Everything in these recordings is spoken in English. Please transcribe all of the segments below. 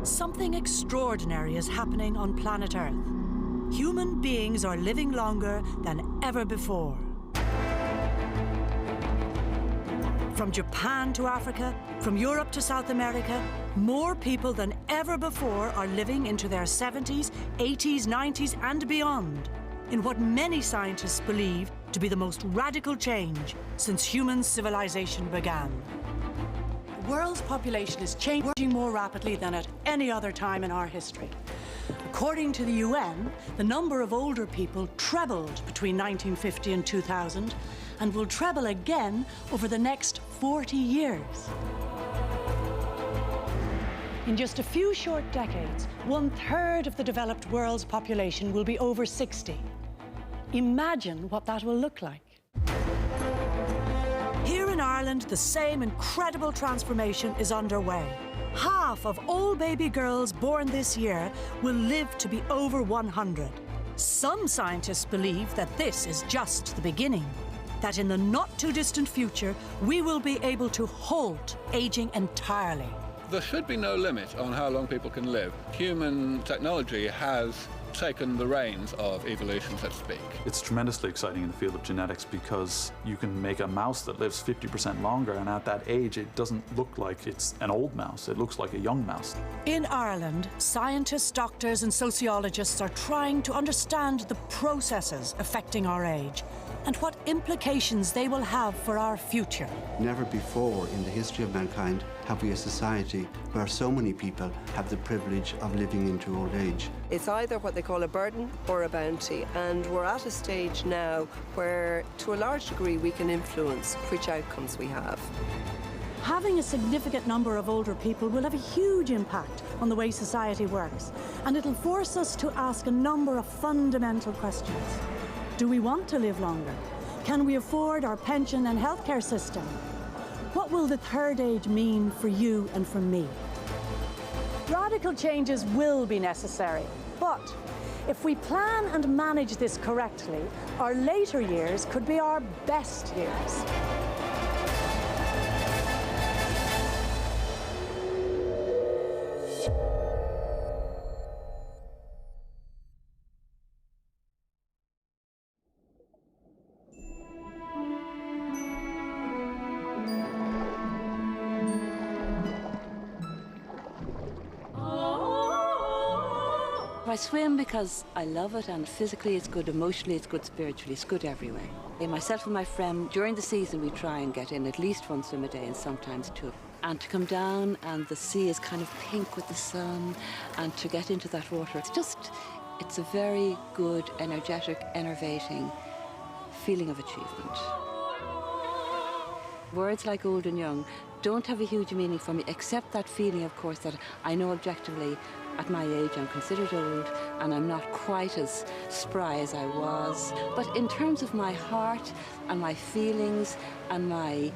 Something extraordinary is happening on planet Earth. Human beings are living longer than ever before. From Japan to Africa, from Europe to South America, more people than ever before are living into their 70s, 80s, 90s, and beyond, in what many scientists believe to be the most radical change since human civilization began. The world's population is changing more rapidly than at any other time in our history. According to the UN, the number of older people trebled between 1950 and 2000 and will treble again over the next 40 years. In just a few short decades, 1/3 of the developed world's population will be over 60. Imagine what that will look like. Here in Ireland, the same incredible transformation is underway. Half of all baby girls born this year will live to be over 100. Some scientists believe that this is just the beginning, that in the not-too-distant future, we will be able to halt aging entirely. There should be no limit on how long people can live. Human technology has taken the reins of evolution, so to speak. It's tremendously exciting in the field of genetics because you can make a mouse that lives 50% longer, and at that age it doesn't look like it's an old mouse, it looks like a young mouse. In Ireland, scientists, doctors and sociologists are trying to understand the processes affecting our age and what implications they will have for our future. Never before in the history of mankind have we a society where so many people have the privilege of living into old age. It's either what they call a burden or a bounty, and we're at a stage now where, to a large degree, we can influence which outcomes we have. Having a significant number of older people will have a huge impact on the way society works, and it'll force us to ask a number of fundamental questions. Do we want to live longer? Can we afford our pension and healthcare system? What will the third age mean for you and for me? Radical changes will be necessary, but if we plan and manage this correctly, our later years could be our best years. I swim because I love it, and physically it's good, emotionally it's good, spiritually it's good every way. Myself and my friend, during the season we try and get in at least one swim a day and sometimes two. And to come down and the sea is kind of pink with the sun, and to get into that water, it's a very good, energetic, enervating feeling of achievement. Words like old and young don't have a huge meaning for me, except that feeling, of course, that I know objectively at my age I'm considered old and I'm not quite as spry as I was. But in terms of my heart and my feelings and my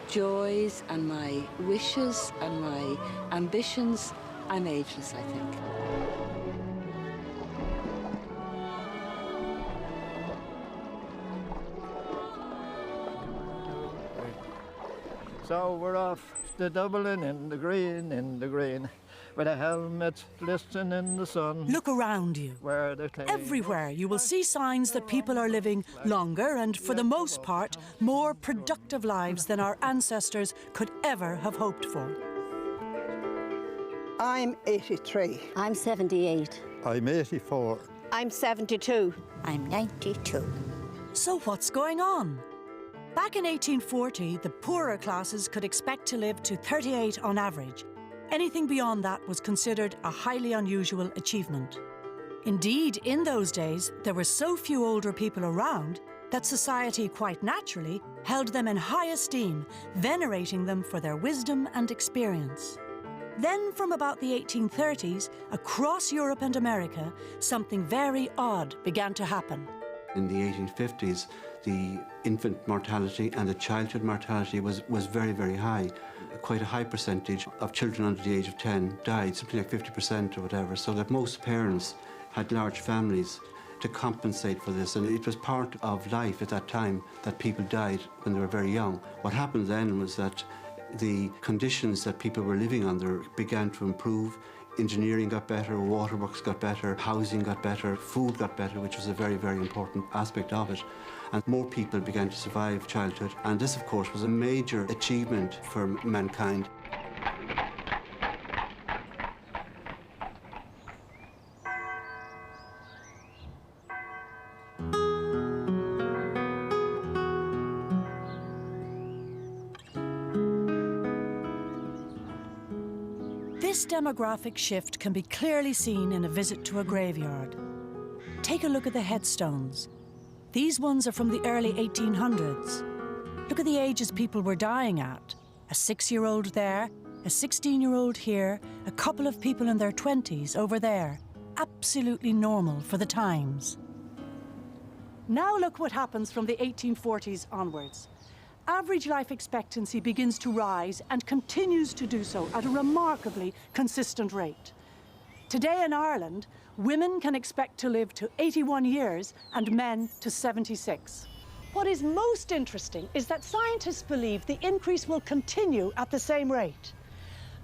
joys and my wishes and my ambitions, I'm ageless, I think. So we're off to Dublin in the green, with a helmet glistening in the sun. Look around you. Everywhere you will see signs that people are living longer and, for the most part, more productive lives than our ancestors could ever have hoped for. I'm 83. I'm 78. I'm 84. I'm 72. I'm 92. So what's going on? Back in 1840, the poorer classes could expect to live to 38 on average. Anything beyond that was considered a highly unusual achievement. Indeed, in those days, there were so few older people around that society quite naturally held them in high esteem, venerating them for their wisdom and experience. Then, from about the 1830s, across Europe and America, something very odd began to happen. In the 1850s, the infant mortality and the childhood mortality was very, very high. Quite a high percentage of children under the age of 10 died, something like 50% or whatever, so that most parents had large families to compensate for this, and it was part of life at that time that people died when they were very young. What happened then was that the conditions that people were living under began to improve. Engineering got better, waterworks got better, housing got better, food got better, which was a very, very important aspect of it. And more people began to survive childhood. And this, of course, was a major achievement for mankind. This demographic shift can be clearly seen in a visit to a graveyard. Take a look at the headstones. These ones are from the early 1800s. Look at the ages people were dying at. A 6-year-old there, a 16-year-old here, a couple of people in their 20s over there. Absolutely normal for the times. Now look what happens from the 1840s onwards. Average life expectancy begins to rise and continues to do so at a remarkably consistent rate. Today in Ireland, women can expect to live to 81 years and men to 76. What is most interesting is that scientists believe the increase will continue at the same rate.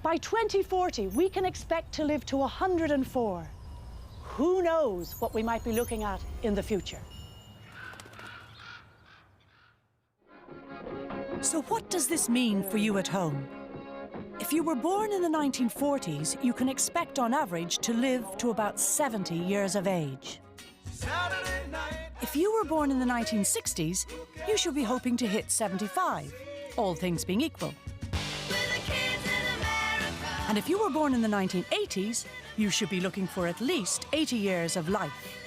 By 2040, we can expect to live to 104. Who knows what we might be looking at in the future? So what does this mean for you at home? If you were born in the 1940s, you can expect on average to live to about 70 years of age. If you were born in the 1960s, you should be hoping to hit 75, all things being equal. And if you were born in the 1980s, you should be looking for at least 80 years of life.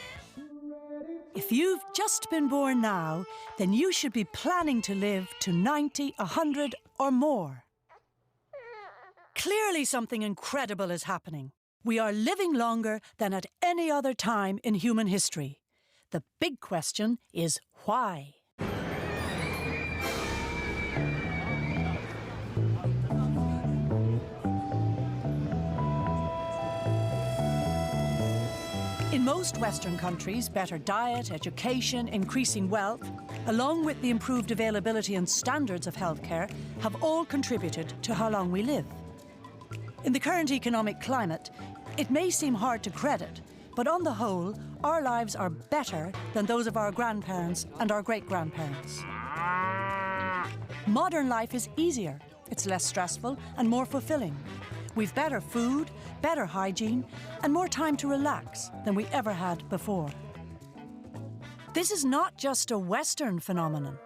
If you've just been born now, then you should be planning to live to 90, 100 or more. Clearly something incredible is happening. We are living longer than at any other time in human history. The big question is why? In most Western countries, better diet, education, increasing wealth, along with the improved availability and standards of healthcare, have all contributed to how long we live. In the current economic climate, it may seem hard to credit, but on the whole, our lives are better than those of our grandparents and our great-grandparents. Modern life is easier, it's less stressful and more fulfilling. We've better food, better hygiene, and more time to relax than we ever had before. This is not just a Western phenomenon.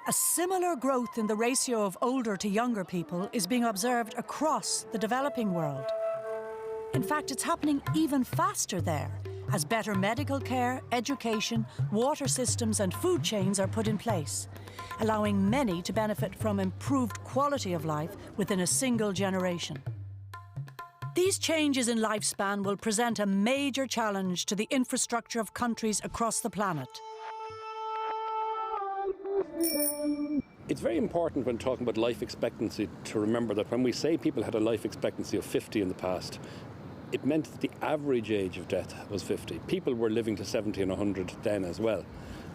A similar growth in the ratio of older to younger people is being observed across the developing world. In fact, it's happening even faster there, as better medical care, education, water systems and food chains are put in place, allowing many to benefit from improved quality of life within a single generation. These changes in lifespan will present a major challenge to the infrastructure of countries across the planet. It's very important when talking about life expectancy to remember that when we say people had a life expectancy of 50 in the past, it meant that the average age of death was 50. People were living to 70 and 100 then as well.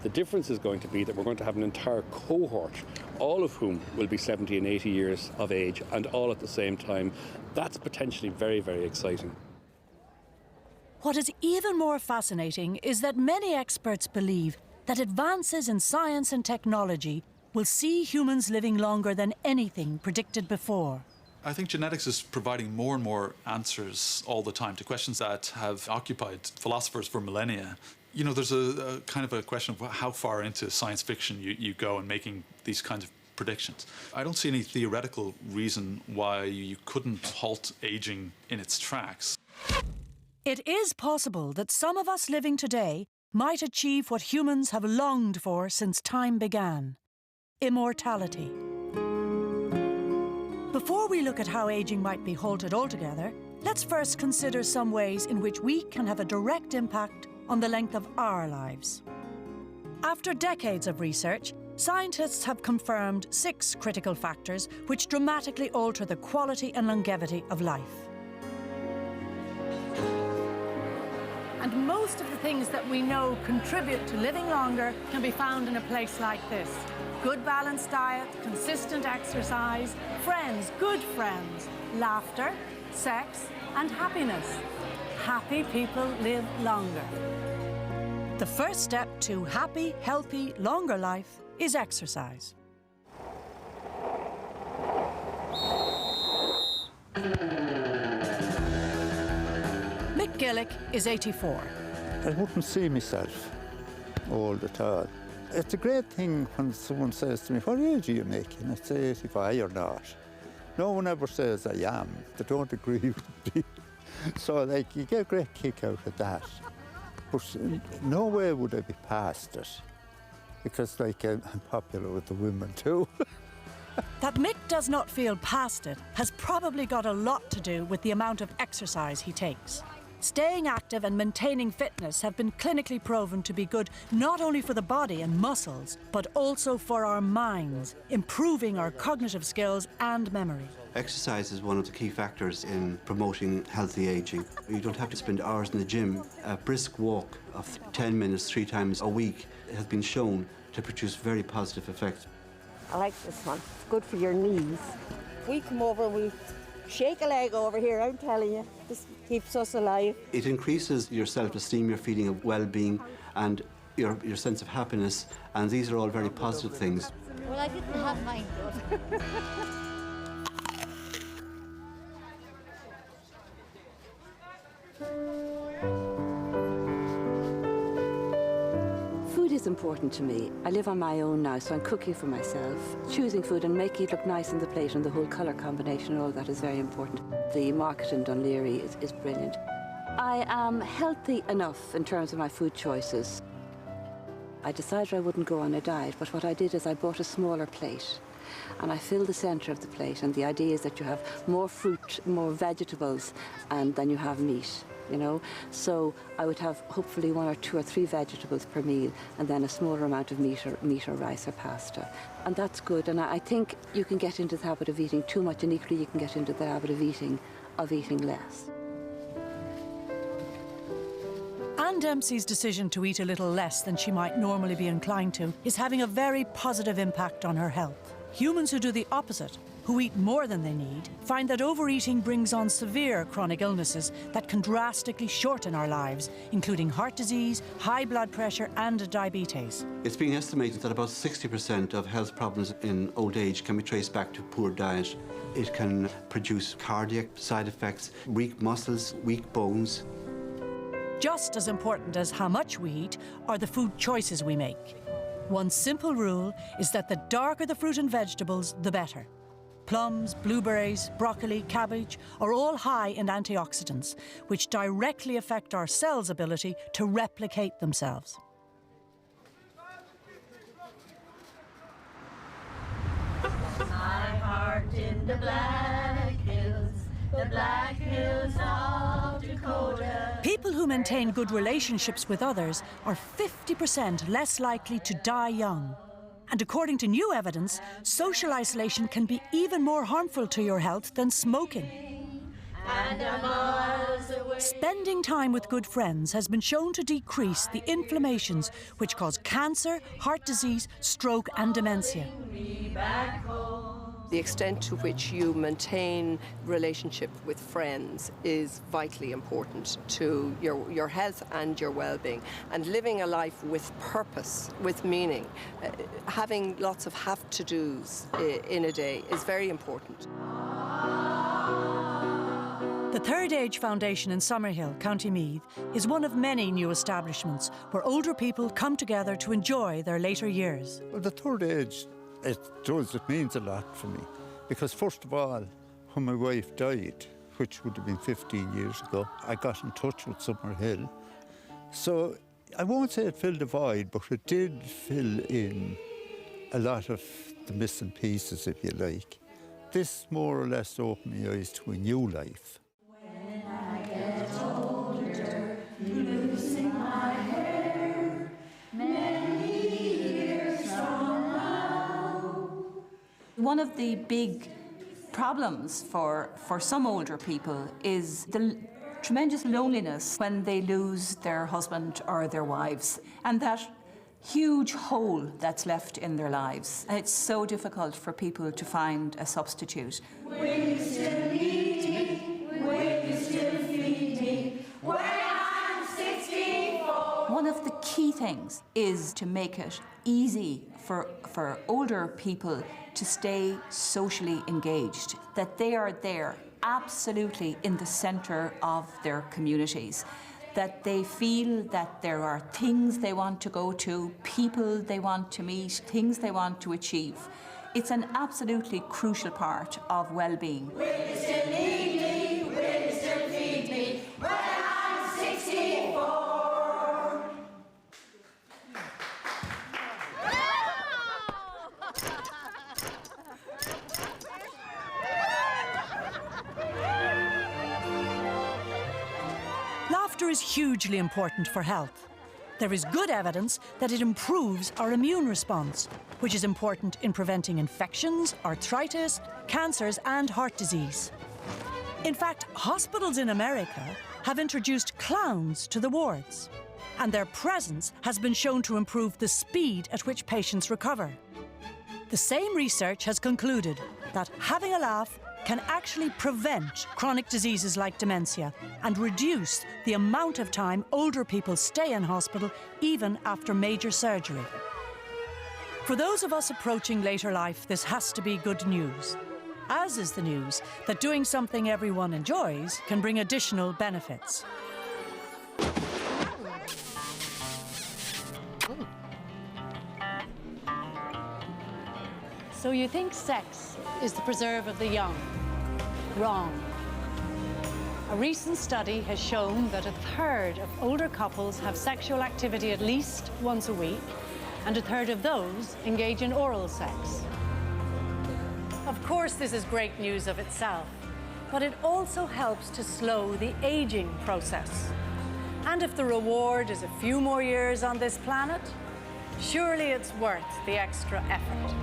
The difference is going to be that we're going to have an entire cohort, all of whom will be 70 and 80 years of age, and all at the same time. That's potentially very, very exciting. What is even more fascinating is that many experts believe that advances in science and technology will see humans living longer than anything predicted before. I think genetics is providing more and more answers all the time to questions that have occupied philosophers for millennia. You know, there's a kind of a question of how far into science fiction you go in making these kinds of predictions. I don't see any theoretical reason why you couldn't halt aging in its tracks. It is possible that some of us living today might achieve what humans have longed for since time began: immortality. Before we look at how aging might be halted altogether, let's first consider some ways in which we can have a direct impact on the length of our lives. After decades of research, scientists have confirmed 6 critical factors which dramatically alter the quality and longevity of life. And most of the things that we know contribute to living longer can be found in a place like this. Good balanced diet, consistent exercise, friends, good friends, laughter, sex, and happiness. Happy people live longer. The first step to happy, healthy, longer life is exercise. Mick Gillick is 84. I wouldn't see myself old at all. It's a great thing when someone says to me, what age are you making? I say 85 or not. No one ever says I am. They don't agree with me. So, like, you get a great kick out of that. But no way would I be past it. Because, like, I'm popular with the women, too. That Mick does not feel past it has probably got a lot to do with the amount of exercise he takes. Staying active and maintaining fitness have been clinically proven to be good not only for the body and muscles, but also for our minds, improving our cognitive skills and memory. Exercise is one of the key factors in promoting healthy aging. You don't have to spend hours in the gym. A brisk walk of 10 minutes 3 times a week has been shown to produce very positive effects. I like this one. It's good for your knees. We come over, we shake a leg over here, I'm telling you. This keeps us alive. It increases your self-esteem, your feeling of well-being, and your sense of happiness, and these are all very positive things. Well, I didn't have mine, good. Food is important to me. I live on my own now, so I'm cooking for myself. Choosing food and making it look nice on the plate and the whole colour combination and all that is very important. The market in Dunleary is brilliant. I am healthy enough in terms of my food choices. I decided I wouldn't go on a diet, but what I did is I bought a smaller plate and I filled the centre of the plate, and the idea is that you have more fruit, more vegetables, and then you have meat. You know, so I would have hopefully 1 or 2 or 3 vegetables per meal, and then a smaller amount of meat or rice or pasta, and that's good. And I think you can get into the habit of eating too much, and equally you can get into the habit of eating less. Anne Dempsey's decision to eat a little less than she might normally be inclined to is having a very positive impact on her health. Humans who do the opposite, who eat more than they need, find that overeating brings on severe chronic illnesses that can drastically shorten our lives, including heart disease, high blood pressure and diabetes. It's being estimated that about 60% of health problems in old age can be traced back to poor diet. It can produce cardiac side effects, weak muscles, weak bones. Just as important as how much we eat are the food choices we make. One simple rule is that the darker the fruit and vegetables, the better. Plums, blueberries, broccoli, cabbage are all high in antioxidants, which directly affect our cells' ability to replicate themselves. My heart in the Black Hills of Dakota. People who maintain good relationships with others are 50% less likely to die young. And according to new evidence, social isolation can be even more harmful to your health than smoking. Spending time with good friends has been shown to decrease the inflammations which cause cancer, heart disease, stroke and dementia. The extent to which you maintain relationship with friends is vitally important to your health and your well-being. And living a life with purpose, with meaning, having lots of have-to-dos in a day is very important. The Third Age Foundation in Summerhill, County Meath, is one of many new establishments where older people come together to enjoy their later years. Well, the third age, it means a lot for me. Because first of all, when my wife died, which would have been 15 years ago, I got in touch with Summerhill. So I won't say it filled a void, but it did fill in a lot of the missing pieces, if you like. This more or less opened my eyes to a new life. When I get older, losing my hair, many years from now. One of the big problems for some older people is the tremendous loneliness when they lose their husband or their wives, and that huge hole that's left in their lives. And it's so difficult for people to find a substitute. Will you still need me? Will Will you still feed me when I'm 64? One of the key things is to make it easy for older people to stay socially engaged, that they are there absolutely in the centre of their communities, that they feel that there are things they want to go to, people they want to meet, things they want to achieve. It's an absolutely crucial part of well-being. Will you still need me? Will you still feed me when I'm 64? Laughter is hugely important for health. There is good evidence that it improves our immune response, which is important in preventing infections, arthritis, cancers, and heart disease. In fact, hospitals in America have introduced clowns to the wards, and their presence has been shown to improve the speed at which patients recover. The same research has concluded that having a laugh can actually prevent chronic diseases like dementia and reduce the amount of time older people stay in hospital even after major surgery. For those of us approaching later life, this has to be good news, as is the news that doing something everyone enjoys can bring additional benefits. So you think sex is the preserve of the young? Wrong. A recent study has shown that 1/3 of older couples have sexual activity at least once a week, and 1/3 of those engage in oral sex. Of course, this is great news of itself, but it also helps to slow the aging process. And if the reward is a few more years on this planet, surely it's worth the extra effort.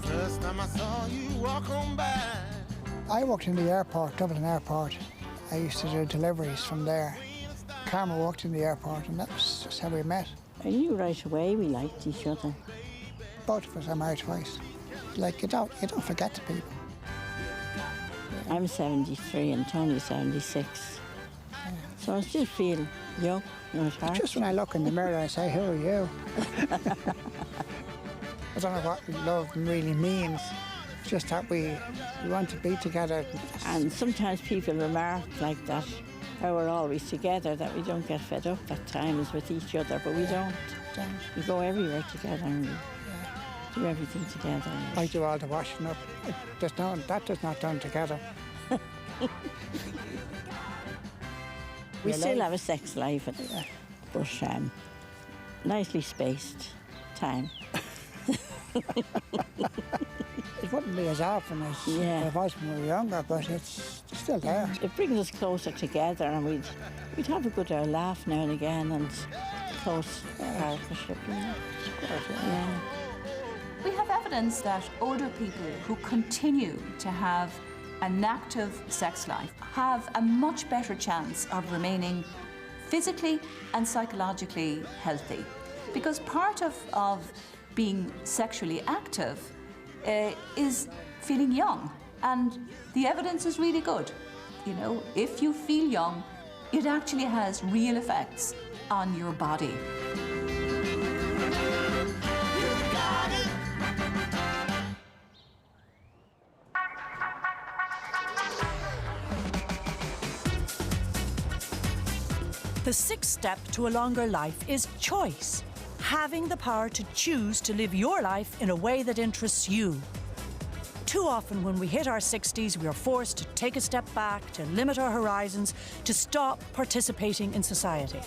First time I saw you walk on by. I worked in the airport, Dublin Airport. I used to do deliveries from there. Karma worked in the airport, and that was just how we met. I knew right away we liked each other. Both of us are married twice. Like, you don't forget the people. I'm 73 and Tony's 76. Yeah. So I still feel young, at heart. Just when I look in the mirror, I say, who are you? I don't know what love really means. It's just that we want to be together. And sometimes people remark like that, how we're always together, that we don't get fed up at times with each other, but we don't. We go everywhere together and we do everything together. I do all the washing up. That is not done together. We still have a sex life, but nicely spaced time. It wouldn't be as often as it was when we were younger, but it's still there. It brings us closer together, and we'd have a good laugh now and again, and close partnership. Yeah. We have evidence that older people who continue to have an active sex life have a much better chance of remaining physically and psychologically healthy. Because part of being sexually active is feeling young, and the evidence is really good. You know, if you feel young, it actually has real effects on your body. The sixth step to a longer life is choice. Having the power to choose to live your life in a way that interests you. Too often when we hit our 60s, we are forced to take a step back, to limit our horizons, to stop participating in society.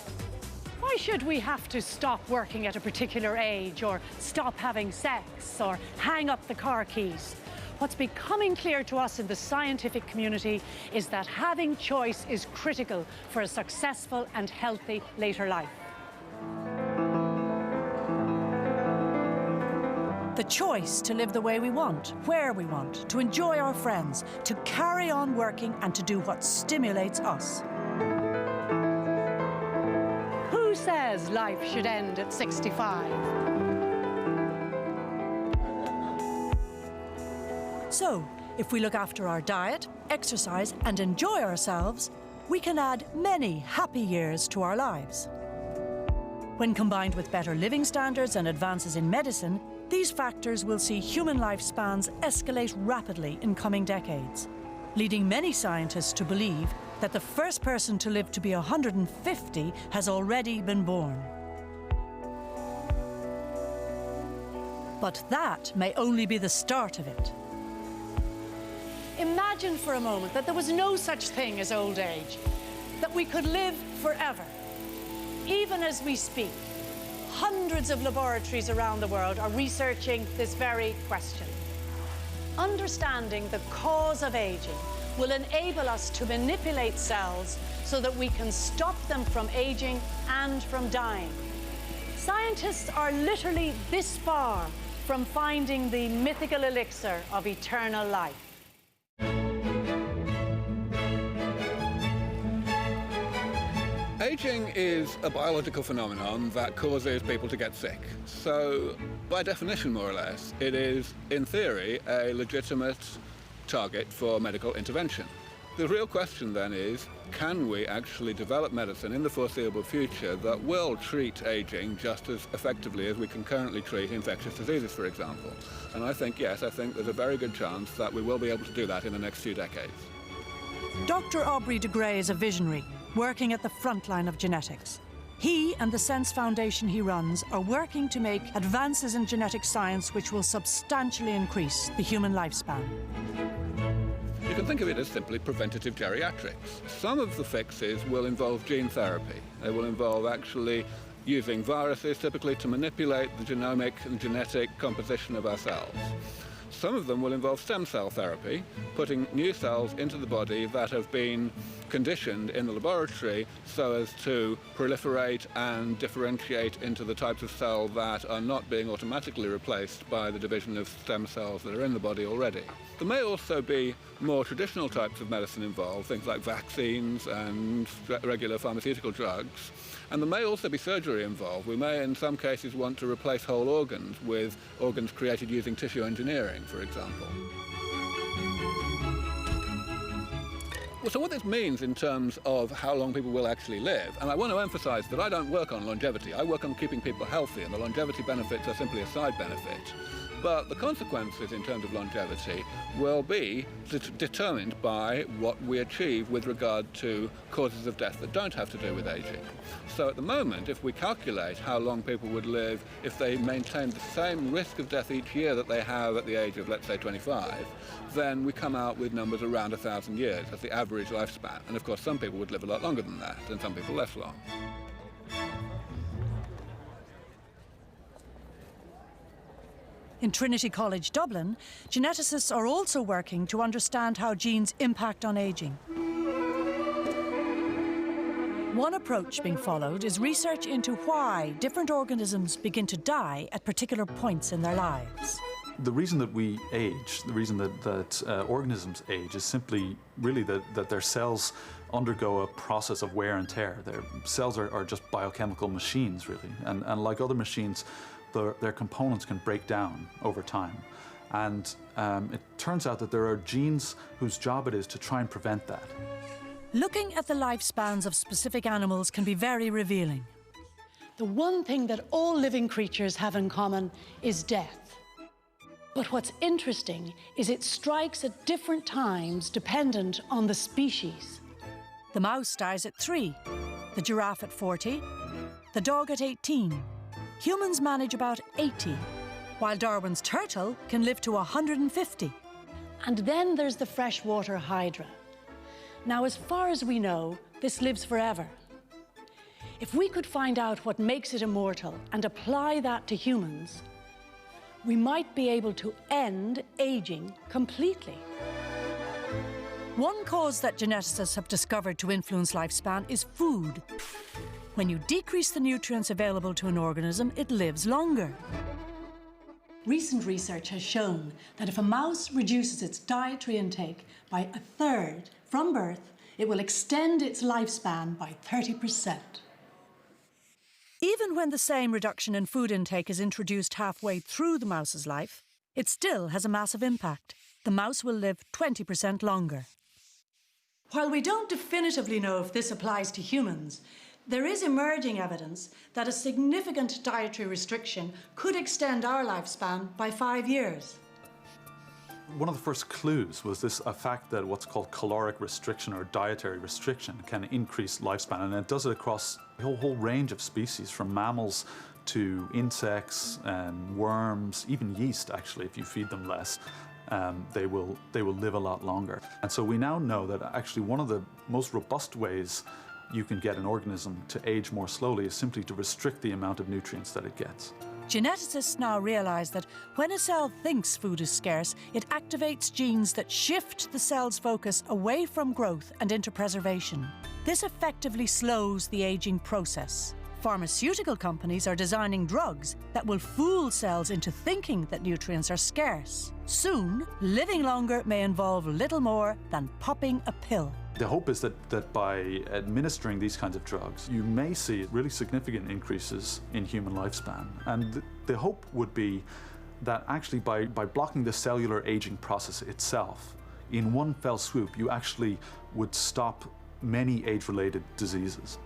Why should we have to stop working at a particular age, or stop having sex, or hang up the car keys? What's becoming clear to us in the scientific community is that having choice is critical for a successful and healthy later life. The choice to live the way we want, where we want, to enjoy our friends, to carry on working and to do what stimulates us. Who says life should end at 65? So, if we look after our diet, exercise and enjoy ourselves, we can add many happy years to our lives. When combined with better living standards and advances in medicine, these factors will see human lifespans escalate rapidly in coming decades, leading many scientists to believe that the first person to live to be 150 has already been born. But that may only be the start of it. Imagine for a moment that there was no such thing as old age, that we could live forever. Even as we speak, hundreds of laboratories around the world are researching this very question. Understanding the cause of aging will enable us to manipulate cells so that we can stop them from aging and from dying. Scientists are literally this far from finding the mythical elixir of eternal life. Aging is a biological phenomenon that causes people to get sick. So, by definition, more or less, it is, in theory, a legitimate target for medical intervention. The real question then is, can we actually develop medicine in the foreseeable future that will treat aging just as effectively as we can currently treat infectious diseases, for example? And I think, yes, I think there's a very good chance that we will be able to do that in the next few decades. Dr. Aubrey de Grey is a visionary, working at the front line of genetics. He and the Sense Foundation he runs are working to make advances in genetic science which will substantially increase the human lifespan. You can think of it as simply preventative geriatrics. Some of the fixes will involve gene therapy. They will involve actually using viruses typically to manipulate the genomic and genetic composition of our cells. Some of them will involve stem cell therapy, putting new cells into the body that have been conditioned in the laboratory so as to proliferate and differentiate into the types of cell that are not being automatically replaced by the division of stem cells that are in the body already. There may also be more traditional types of medicine involved, things like vaccines and regular pharmaceutical drugs. And there may also be surgery involved. We may, in some cases, want to replace whole organs with organs created using tissue engineering, for example. So what this means in terms of how long people will actually live, and I want to emphasize that I don't work on longevity. I work on keeping people healthy, and the longevity benefits are simply a side benefit. But the consequences in terms of longevity will be determined by what we achieve with regard to causes of death that don't have to do with aging. So at the moment, if we calculate how long people would live if they maintained the same risk of death each year that they have at the age of, let's say, 25, then we come out with numbers around 1,000 years as the average lifespan. And of course, some people would live a lot longer than that, and some people less long. In Trinity College Dublin, geneticists are also working to understand how genes impact on aging. One approach being followed is research into why different organisms begin to die at particular points in their lives. The reason that we age, the reason that organisms age is simply really that their cells undergo a process of wear and tear. Their cells are just biochemical machines, really, and like other machines, their components can break down over time. And it turns out that there are genes whose job it is to try and prevent that. Looking at the lifespans of specific animals can be very revealing. The one thing that all living creatures have in common is death. But what's interesting is it strikes at different times dependent on the species. The mouse dies at 3, the giraffe at 40, the dog at 18. Humans manage about 80, while Darwin's turtle can live to 150. And then there's the freshwater hydra. Now, as far as we know, this lives forever. If we could find out what makes it immortal and apply that to humans, we might be able to end aging completely. One cause that geneticists have discovered to influence lifespan is food. When you decrease the nutrients available to an organism, it lives longer. Recent research has shown that if a mouse reduces its dietary intake by 1/3 from birth, it will extend its lifespan by 30%. Even when the same reduction in food intake is introduced halfway through the mouse's life, it still has a massive impact. the mouse will live 20% longer. While we don't definitively know if this applies to humans, there is emerging evidence that a significant dietary restriction could extend our lifespan by 5 years. One of the first clues was a fact that what's called caloric restriction or dietary restriction can increase lifespan, and it does it across a whole range of species, from mammals to insects and worms, even yeast. Actually, if you feed them less, they will live a lot longer. And so we now know that actually one of the most robust ways you can get an organism to age more slowly is simply to restrict the amount of nutrients that it gets. Geneticists now realise that when a cell thinks food is scarce, it activates genes that shift the cell's focus away from growth and into preservation. This effectively slows the ageing process. Pharmaceutical companies are designing drugs that will fool cells into thinking that nutrients are scarce. Soon, living longer may involve little more than popping a pill. The hope is that by administering these kinds of drugs, you may see really significant increases in human lifespan. And the hope would be that actually by blocking the cellular aging process itself, in one fell swoop, you actually would stop many age-related diseases.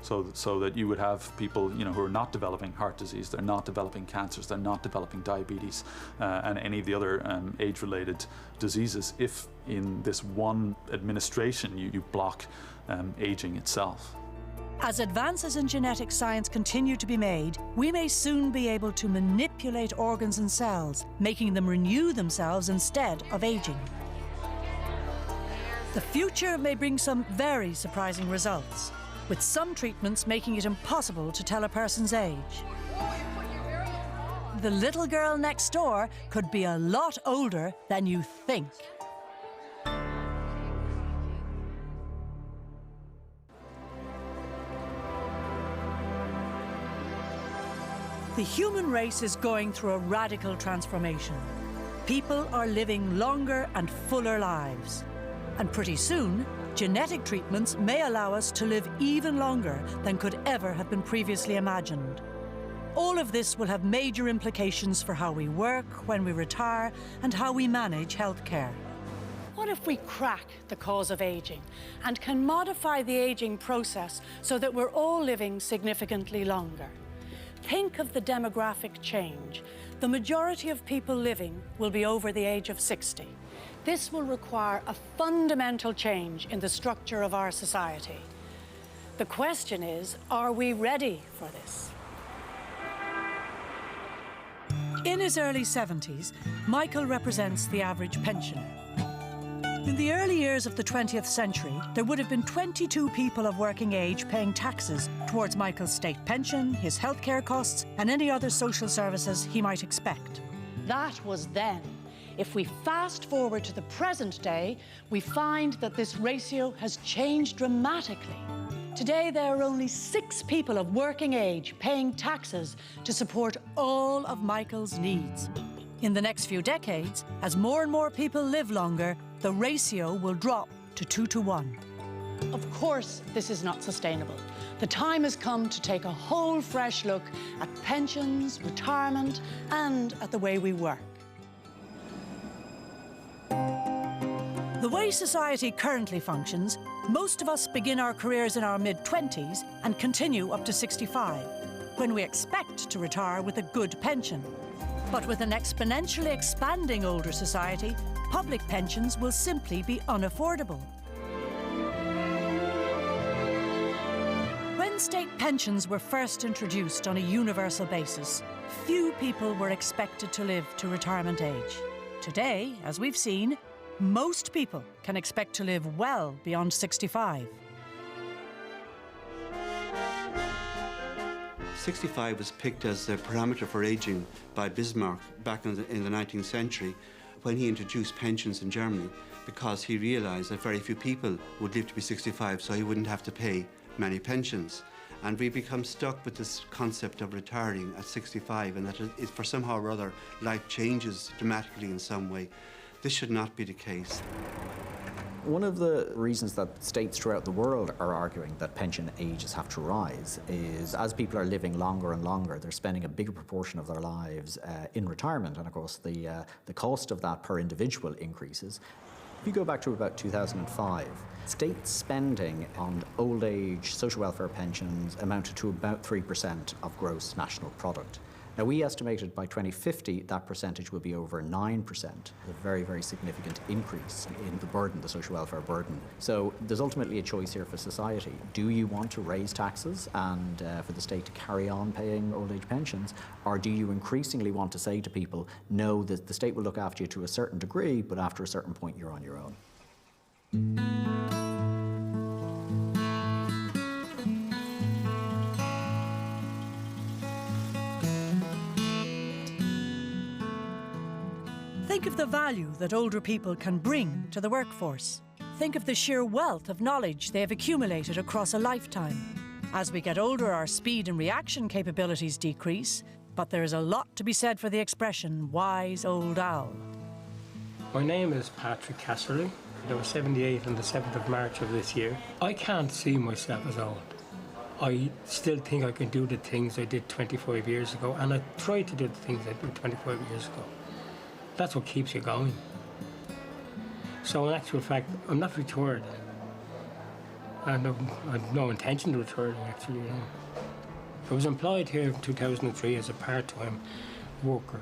So that you would have people, who are not developing heart disease, they're not developing cancers, they're not developing diabetes, and any of the other age-related diseases, if in this one administration you block aging itself. As advances in genetic science continue to be made, we may soon be able to manipulate organs and cells, making them renew themselves instead of aging. The future may bring some very surprising results, with some treatments making it impossible to tell a person's age. The little girl next door could be a lot older than you think. The human race is going through a radical transformation. People are living longer and fuller lives. And pretty soon, genetic treatments may allow us to live even longer than could ever have been previously imagined. All of this will have major implications for how we work, when we retire, and how we manage healthcare. What if we crack the cause of aging and can modify the aging process so that we're all living significantly longer? Think of the demographic change. The majority of people living will be over the age of 60. This will require a fundamental change in the structure of our society. The question is, are we ready for this? In his early 70s, Michael represents the average pensioner. In the early years of the 20th century, there would have been 22 people of working age paying taxes towards Michael's state pension, his healthcare costs, and any other social services he might expect. That was then. If we fast forward to the present day, we find that this ratio has changed dramatically. Today, there are only 6 people of working age paying taxes to support all of Michael's needs. In the next few decades, as more and more people live longer, the ratio will drop to 2 to 1. Of course, this is not sustainable. The time has come to take a whole fresh look at pensions, retirement, and at the way we work. The way society currently functions, most of us begin our careers in our mid-20s and continue up to 65, when we expect to retire with a good pension. But with an exponentially expanding older society, public pensions will simply be unaffordable. When state pensions were first introduced on a universal basis, few people were expected to live to retirement age. Today, as we've seen, most people can expect to live well beyond 65. 65 was picked as the parameter for aging by Bismarck back in the 19th century when he introduced pensions in Germany, because he realised that very few people would live to be 65, so he wouldn't have to pay many pensions. And we become stuck with this concept of retiring at 65, and that for somehow or other life changes dramatically in some way. This should not be the case. One of the reasons that states throughout the world are arguing that pension ages have to rise is as people are living longer and longer, they're spending a bigger proportion of their lives in retirement, and of course the cost of that per individual increases. If you go back to about 2005, state spending on old age social welfare pensions amounted to about 3% of gross national product. Now, we estimated by 2050 that percentage will be over 9%, a very, very significant increase in the burden, the social welfare burden. So there's ultimately a choice here for society. Do you want to raise taxes and for the state to carry on paying old age pensions, or do you increasingly want to say to people, no, that the state will look after you to a certain degree, but after a certain point you're on your own? Think of the value that older people can bring to the workforce. Think of the sheer wealth of knowledge they have accumulated across a lifetime. As we get older, our speed and reaction capabilities decrease, but there is a lot to be said for the expression, wise old owl. My name is Patrick Casserly. I was 78 on the 7th of March of this year. I can't see myself as old. I still think I can do the things I did 25 years ago, and I try to do the things I did 25 years ago. That's what keeps you going. So in actual fact, I'm not retired. And I've no intention of retiring, actually, you know. I was employed here in 2003 as a part-time worker.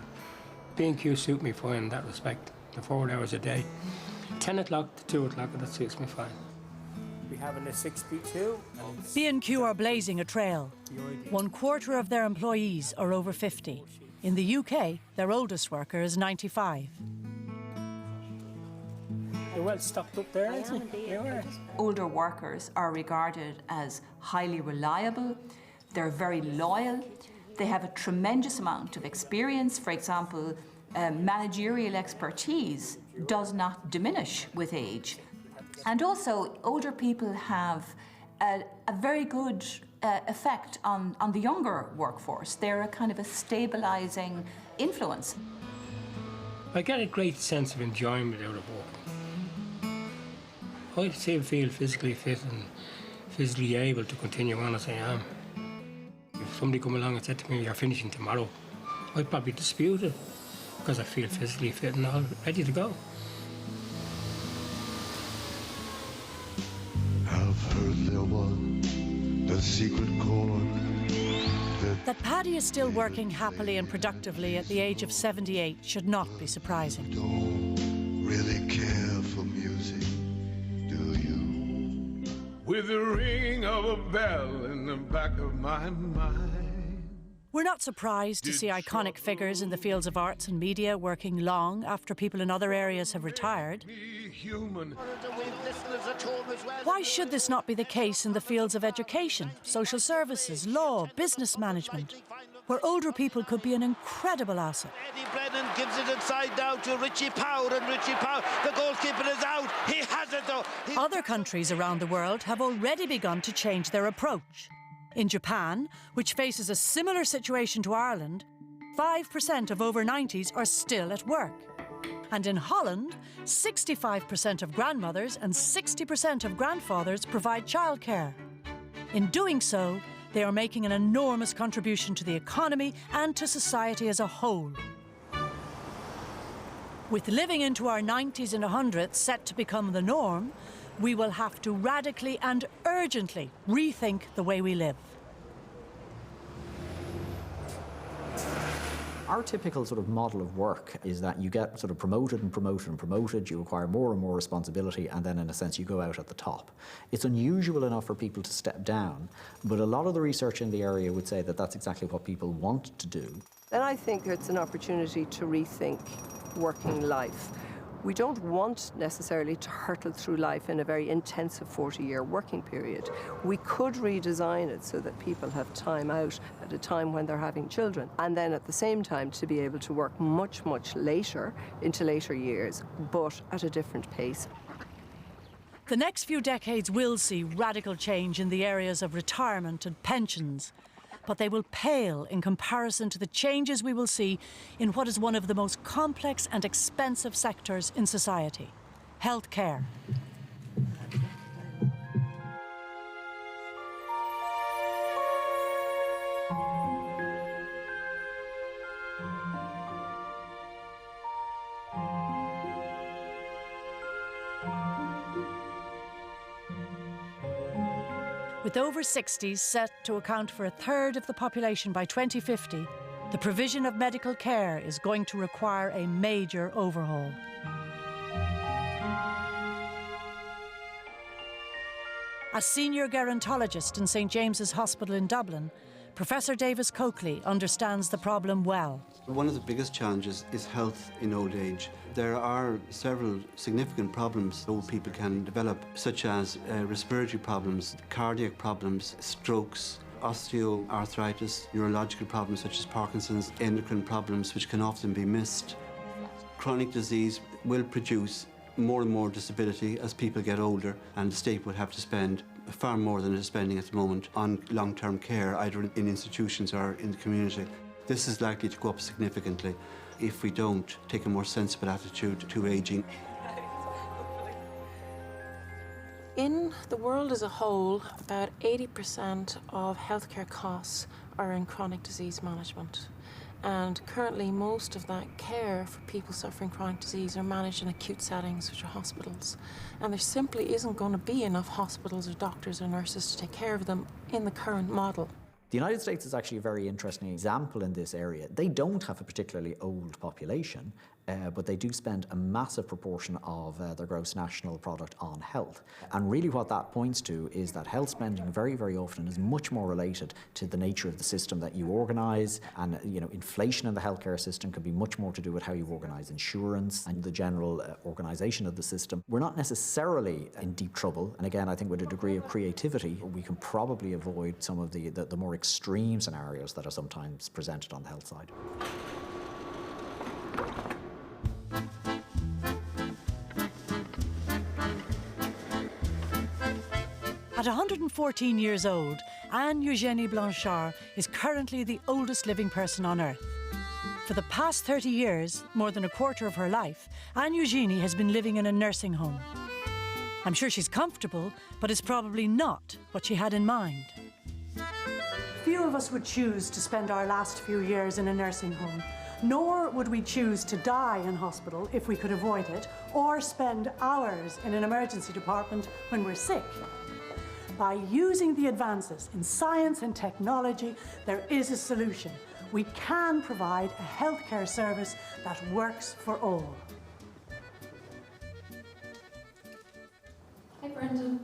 B&Q suit me fine in that respect, the 4 hours a day. 10 o'clock to 2 o'clock, that suits me fine. We have a 6B2. B&Q are blazing a trail. 1/4 of their employees are over 50. In the UK, their oldest worker is 95. You're well stocked up there, isn't it? Older workers are regarded as highly reliable, they're very loyal, they have a tremendous amount of experience. For example, managerial expertise does not diminish with age. And also, older people have a very good effect on the younger workforce. They're a kind of a stabilising influence. I get a great sense of enjoyment out of working. I still feel physically fit and physically able to continue on as I am. If somebody come along and said to me, you're finishing tomorrow, I'd probably dispute it because I feel physically fit and all ready to go. I've heard there was a secret chord That Paddy is still working happily and productively at the age of 78 should not be surprising. don't really care for music, do you? With the ring of a bell in the back of my mind. We're not surprised to see iconic figures in the fields of arts and media working long after people in other areas have retired. Why should this not be the case in the fields of education, social services, law, business management, where older people could be an incredible asset? Eddie Brennan gives it inside now to Richie Power, and Richie Power, the goalkeeper is out. He has it though. Other countries around the world have already begun to change their approach. In Japan, which faces a similar situation to Ireland, 5% of over 90s are still at work. And in Holland, 65% of grandmothers and 60% of grandfathers provide childcare. In doing so, they are making an enormous contribution to the economy and to society as a whole. With living into our 90s and 100s set to become the norm, we will have to radically and urgently rethink the way we live. Our typical sort of model of work is that you get sort of promoted and promoted and promoted, you acquire more and more responsibility, and then in a sense you go out at the top. It's unusual enough for people to step down, but a lot of the research in the area would say that that's exactly what people want to do. Then I think it's an opportunity to rethink working life. We don't want necessarily to hurtle through life in a very intensive 40-year working period. We could redesign it so that people have time out at a time when they're having children, and then at the same time to be able to work much, much later, into later years, but at a different pace. The next few decades will see radical change in the areas of retirement and pensions, but they will pale in comparison to the changes we will see in what is one of the most complex and expensive sectors in society, health care. With over 60s set to account for a third of the population by 2050, the provision of medical care is going to require a major overhaul. As senior gerontologist in St James's Hospital in Dublin, Professor Davis Coakley understands the problem well. One of the biggest challenges is health in old age. There are several significant problems old people can develop, such as respiratory problems, cardiac problems, strokes, osteoarthritis, neurological problems such as Parkinson's, endocrine problems which can often be missed. Chronic disease will produce more and more disability as people get older, and the state will have to spend far more than it is spending at the moment on long-term care, either in institutions or in the community. This is likely to go up significantly if we don't take a more sensible attitude to ageing. In the world as a whole, about 80% of healthcare costs are in chronic disease management. And currently, most of that care for people suffering chronic disease are managed in acute settings, which are hospitals. And there simply isn't going to be enough hospitals or doctors or nurses to take care of them in the current model. The United States is actually a very interesting example in this area. They don't have a particularly old population, but they do spend a massive proportion of their gross national product on health. And really what that points to is that health spending very, very often is much more related to the nature of the system that you organise. And, you know, inflation in the healthcare system can be much more to do with how you organise insurance and the general organisation of the system. We're not necessarily in deep trouble. And again, I think with a degree of creativity, we can probably avoid some of the more extreme scenarios that are sometimes presented on the health side. At 114 years old, Anne Eugénie Blanchard is currently the oldest living person on Earth. For the past 30 years, more than a quarter of her life, Anne Eugénie has been living in a nursing home. I'm sure she's comfortable, but it's probably not what she had in mind. Few of us would choose to spend our last few years in a nursing home, nor would we choose to die in hospital if we could avoid it, or spend hours in an emergency department when we're sick. By using the advances in science and technology, there is a solution. We can provide a healthcare service that works for all. Hi Brendan,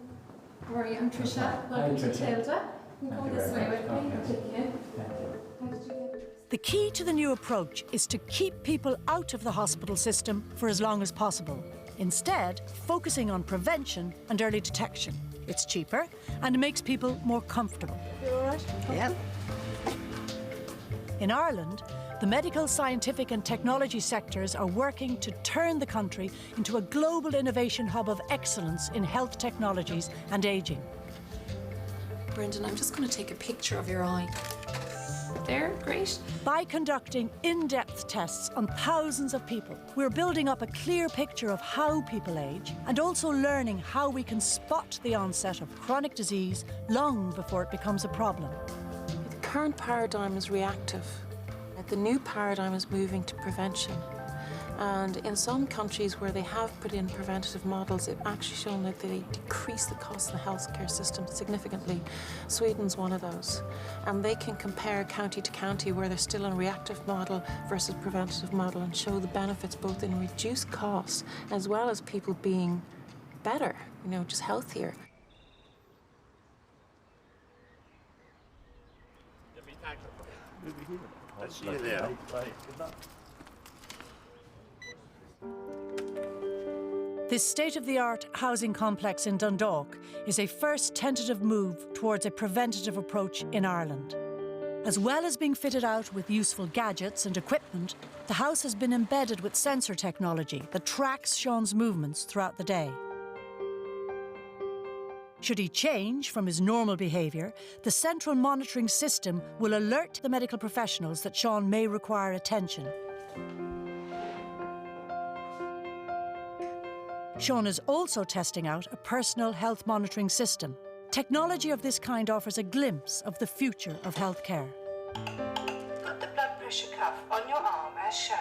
how are you? I'm Trisha. Welcome to Tilda. You can go this way with me. Thank you. The key to the new approach is to keep people out of the hospital system for as long as possible, instead focusing on prevention and early detection. It's cheaper and it makes people more comfortable. You all right? Yeah. In Ireland, the medical, scientific and technology sectors are working to turn the country into a global innovation hub of excellence in health technologies and ageing. Brendan, I'm just going to take a picture of your eye. There, great. By conducting in-depth tests on thousands of people, we're building up a clear picture of how people age and also learning how we can spot the onset of chronic disease long before it becomes a problem. The current paradigm is reactive. The new paradigm is moving to prevention. And in some countries where they have put in preventative models, it's actually shown that they decrease the cost of the healthcare system significantly. Sweden's one of those. And they can compare county to county where they're still in a reactive model versus preventative model and show the benefits both in reduced costs as well as people being better, you know, just healthier. I'll see you there. This state-of-the-art housing complex in Dundalk is a first tentative move towards a preventative approach in Ireland. As well as being fitted out with useful gadgets and equipment, the house has been embedded with sensor technology that tracks Sean's movements throughout the day. Should he change from his normal behaviour, the central monitoring system will alert the medical professionals that Sean may require attention. Sean is also testing out a personal health monitoring system. Technology of this kind offers a glimpse of the future of healthcare. Put the blood pressure cuff on your arm as shown.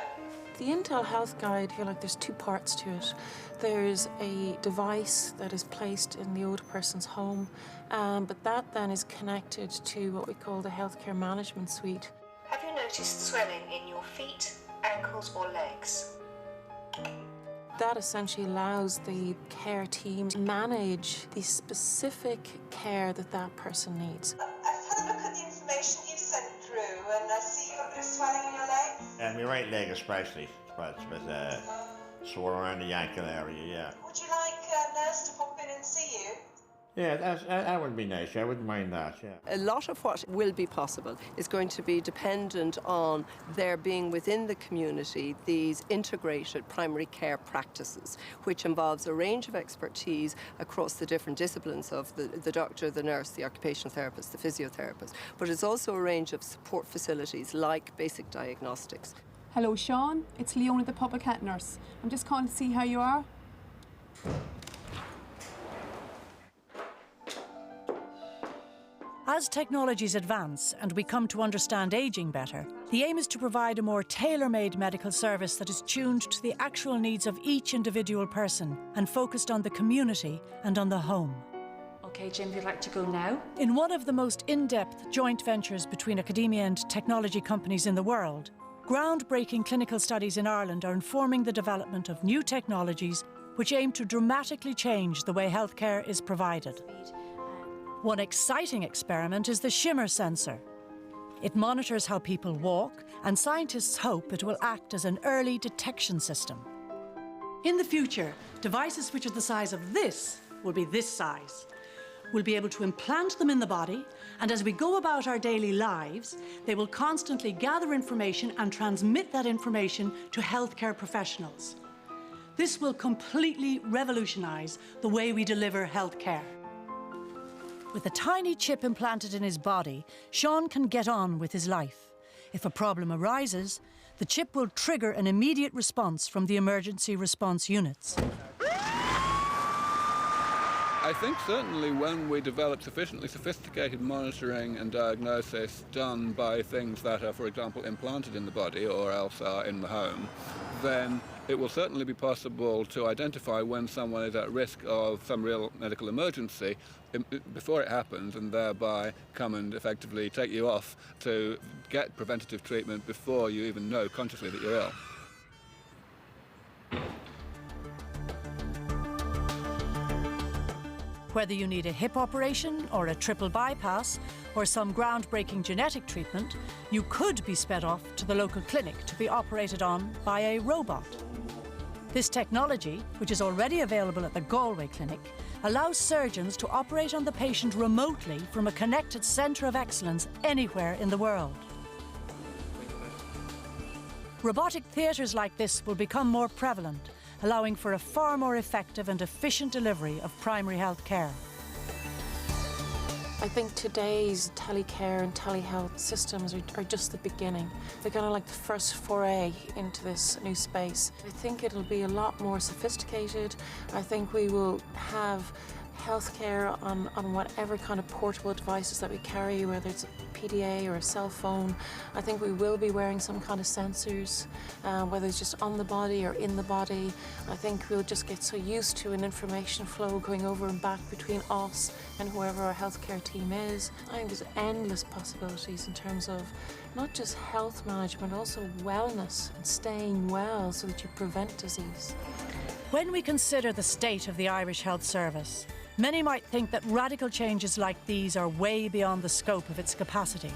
The Intel Health Guide, if you like, there's two parts to it. There's a device that is placed in the older person's home, but that then is connected to what we call the healthcare management suite. Have you noticed swelling in your feet, ankles or legs? That essentially allows the care team to manage the specific care that that person needs. I've had a look at the information you've sent through, and I see you've got a bit of swelling in your legs. My right leg especially, it's a bit sore around the ankle area, yeah. Would you like a nurse to pop in and see you? Yeah, that would be nice. I wouldn't mind that, yeah. A lot of what will be possible is going to be dependent on there being within the community these integrated primary care practices, which involves a range of expertise across the different disciplines of the doctor, the nurse, the occupational therapist, the physiotherapist. But it's also a range of support facilities like basic diagnostics. Hello, Sean. It's Leona, the public health nurse. I'm just calling to see how you are. As technologies advance and we come to understand ageing better, the aim is to provide a more tailor-made medical service that is tuned to the actual needs of each individual person and focused on the community and on the home. OK, Jim, would you like to go now? In one of the most in-depth joint ventures between academia and technology companies in the world, groundbreaking clinical studies in Ireland are informing the development of new technologies which aim to dramatically change the way healthcare is provided. One exciting experiment is the shimmer sensor. It monitors how people walk, and scientists hope it will act as an early detection system. In the future, devices which are the size of this will be this size. We'll be able to implant them in the body, and as we go about our daily lives, they will constantly gather information and transmit that information to healthcare professionals. This will completely revolutionise the way we deliver healthcare. With a tiny chip implanted in his body, Sean can get on with his life. If a problem arises, the chip will trigger an immediate response from the emergency response units. I think certainly when we develop sufficiently sophisticated monitoring and diagnosis done by things that are, for example, implanted in the body or else are in the home, then it will certainly be possible to identify when someone is at risk of some real medical emergency before it happens, and thereby come and effectively take you off to get preventative treatment before you even know consciously that you're ill. Whether you need a hip operation or a triple bypass or some groundbreaking genetic treatment, you could be sped off to the local clinic to be operated on by a robot. This technology, which is already available at the Galway Clinic, allows surgeons to operate on the patient remotely from a connected centre of excellence anywhere in the world. Robotic theatres like this will become more prevalent, allowing for a far more effective and efficient delivery of primary health care. I think today's telecare and telehealth systems are just the beginning. They're kind of like the first foray into this new space. I think it'll be a lot more sophisticated. I think we will have healthcare on whatever kind of portable devices that we carry, whether it's a PDA or a cell phone. I think we will be wearing some kind of sensors, whether it's just on the body or in the body. I think we'll just get so used to an information flow going over and back between us and whoever our healthcare team is. I think there's endless possibilities in terms of not just health management, also wellness and staying well so that you prevent disease. When we consider the state of the Irish Health Service, many might think that radical changes like these are way beyond the scope of its capacity.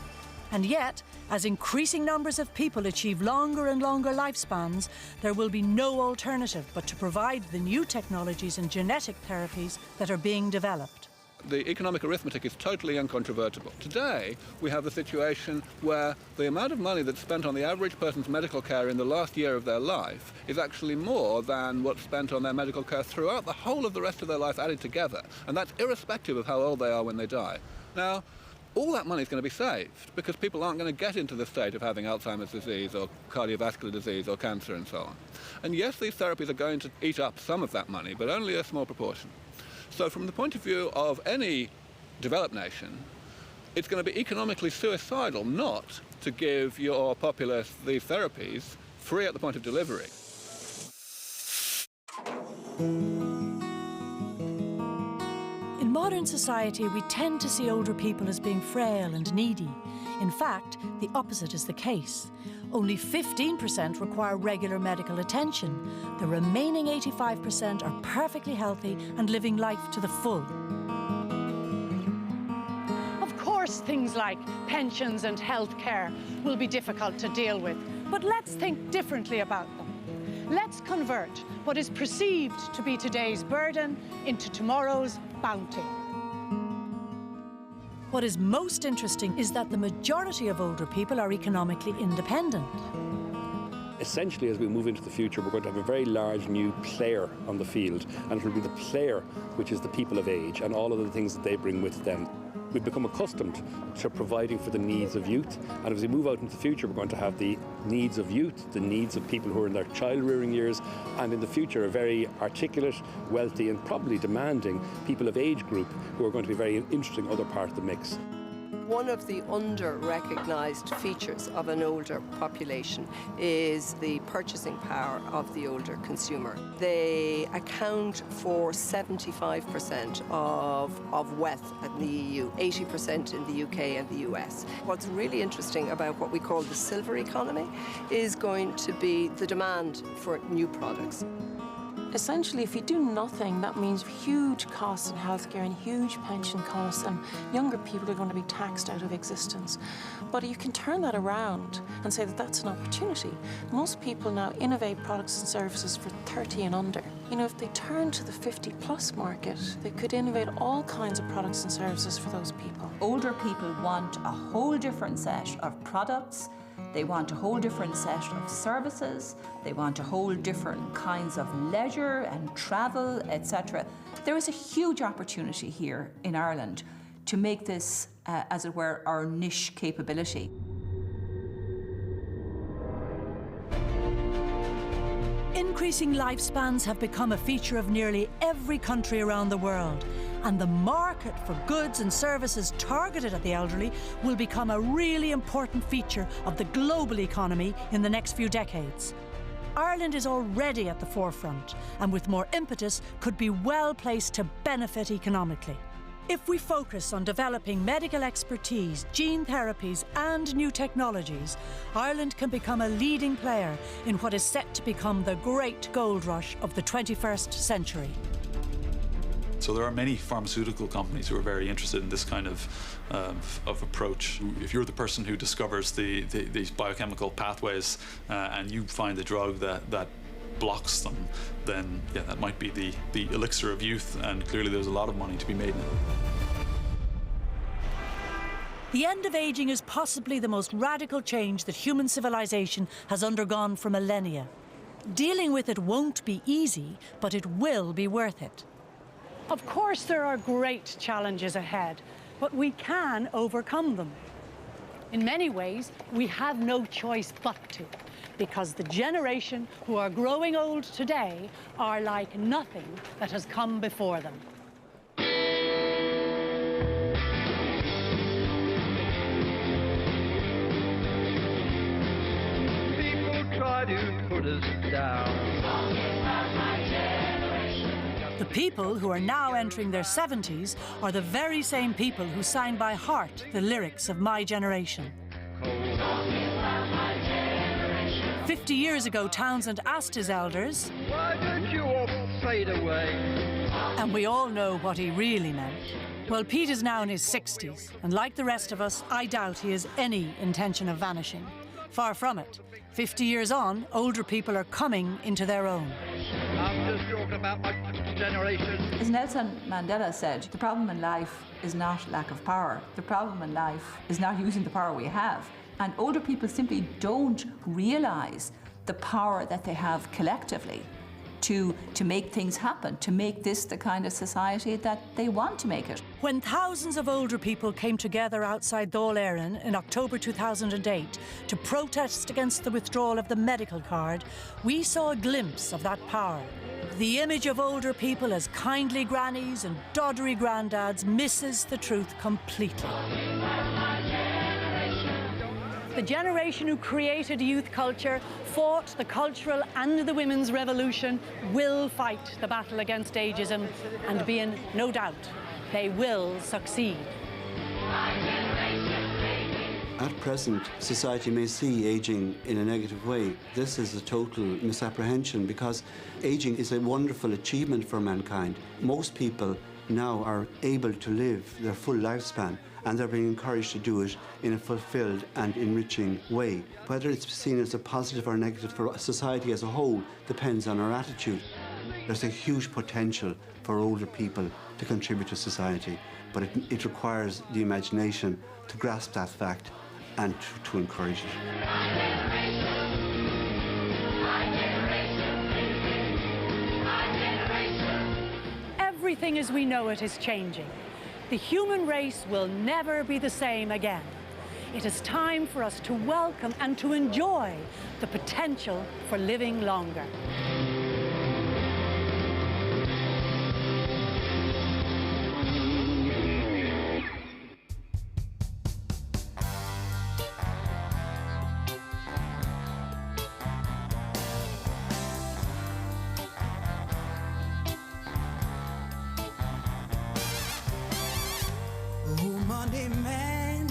And yet, as increasing numbers of people achieve longer and longer lifespans, there will be no alternative but to provide the new technologies and genetic therapies that are being developed. The economic arithmetic is totally incontrovertible. Today, we have the situation where the amount of money that's spent on the average person's medical care in the last year of their life is actually more than what's spent on their medical care throughout the whole of the rest of their life added together. And that's irrespective of how old they are when they die. Now, all that money is going to be saved because people aren't going to get into the state of having Alzheimer's disease or cardiovascular disease or cancer and so on. And yes, these therapies are going to eat up some of that money, but only a small proportion. So from the point of view of any developed nation, it's going to be economically suicidal not to give your populace these therapies free at the point of delivery. In modern society, we tend to see older people as being frail and needy. In fact, the opposite is the case. Only 15% require regular medical attention. The remaining 85% are perfectly healthy and living life to the full. Of course, things like pensions and health care will be difficult to deal with, but let's think differently about them. Let's convert what is perceived to be today's burden into tomorrow's bounty. What is most interesting is that the majority of older people are economically independent. Essentially, as we move into the future, we're going to have a very large new player on the field, and it will be the player which is the people of age and all of the things that they bring with them. We've become accustomed to providing for the needs of youth, and as we move out into the future, we're going to have the needs of youth, the needs of people who are in their child-rearing years, and in the future a very articulate, wealthy and probably demanding people of age group who are going to be a very interesting other part of the mix. One of the under-recognised features of an older population is the purchasing power of the older consumer. They account for 75% of wealth in the EU, 80% in the UK and the US. What's really interesting about what we call the silver economy is going to be the demand for new products. Essentially, if you do nothing, that means huge costs in healthcare and huge pension costs, and younger people are going to be taxed out of existence. But you can turn that around and say that that's an opportunity. Most people now innovate products and services for 30 and under. You know, if they turn to the 50-plus market, they could innovate all kinds of products and services for those people. Older people want a whole different set of products. They want a whole different set of services. They want a whole different kinds of leisure and travel, etc. There is a huge opportunity here in Ireland to make this, as it were, our niche capability. Increasing lifespans have become a feature of nearly every country around the world, and the market for goods and services targeted at the elderly will become a really important feature of the global economy in the next few decades. Ireland is already at the forefront, and with more impetus could be well placed to benefit economically. If we focus on developing medical expertise, gene therapies and new technologies, Ireland can become a leading player in what is set to become the great gold rush of the 21st century. So there are many pharmaceutical companies who are very interested in this kind of approach. If you're the person who discovers these biochemical pathways and you find a drug that blocks them, then yeah, that might be the elixir of youth, and clearly there's a lot of money to be made in it. The end of aging is possibly the most radical change that human civilization has undergone for millennia. Dealing with it won't be easy, but it will be worth it. Of course, there are great challenges ahead, but we can overcome them. In many ways, we have no choice but to, because the generation who are growing old today are like nothing that has come before them. People try to put us down. The people who are now entering their 70s are the very same people who sang by heart the lyrics of My Generation. 50 years ago, Townsend asked his elders, "Why don't you all fade away?" And we all know what he really meant. Well, Pete is now in his 60s, and like the rest of us, I doubt he has any intention of vanishing. Far from it. 50 years on, older people are coming into their own. I'm just talking about my generation. As Nelson Mandela said, the problem in life is not lack of power. The problem in life is not using the power we have. And older people simply don't realise the power that they have collectively to make things happen, to make this the kind of society that they want to make it. When thousands of older people came together outside Dáil Éireann in October 2008 to protest against the withdrawal of the medical card, we saw a glimpse of that power. The image of older people as kindly grannies and doddery granddads misses the truth completely. The generation who created youth culture, fought the cultural and the women's revolution, will fight the battle against ageism, and be in no doubt they will succeed. At present, society may see ageing in a negative way. This is a total misapprehension because ageing is a wonderful achievement for mankind. Most people now are able to live their full lifespan, and they're being encouraged to do it in a fulfilled and enriching way. Whether it's seen as a positive or negative for society as a whole depends on our attitude. There's a huge potential for older people to contribute to society, but it requires the imagination to grasp that fact and to encourage it. Everything as we know it is changing. The human race will never be the same again. It is time for us to welcome and to enjoy the potential for living longer. Monday man,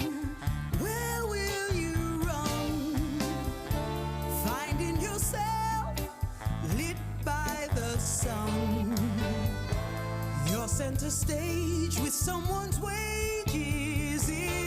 where will you run? Finding yourself lit by the sun. You're center stage with someone's wages in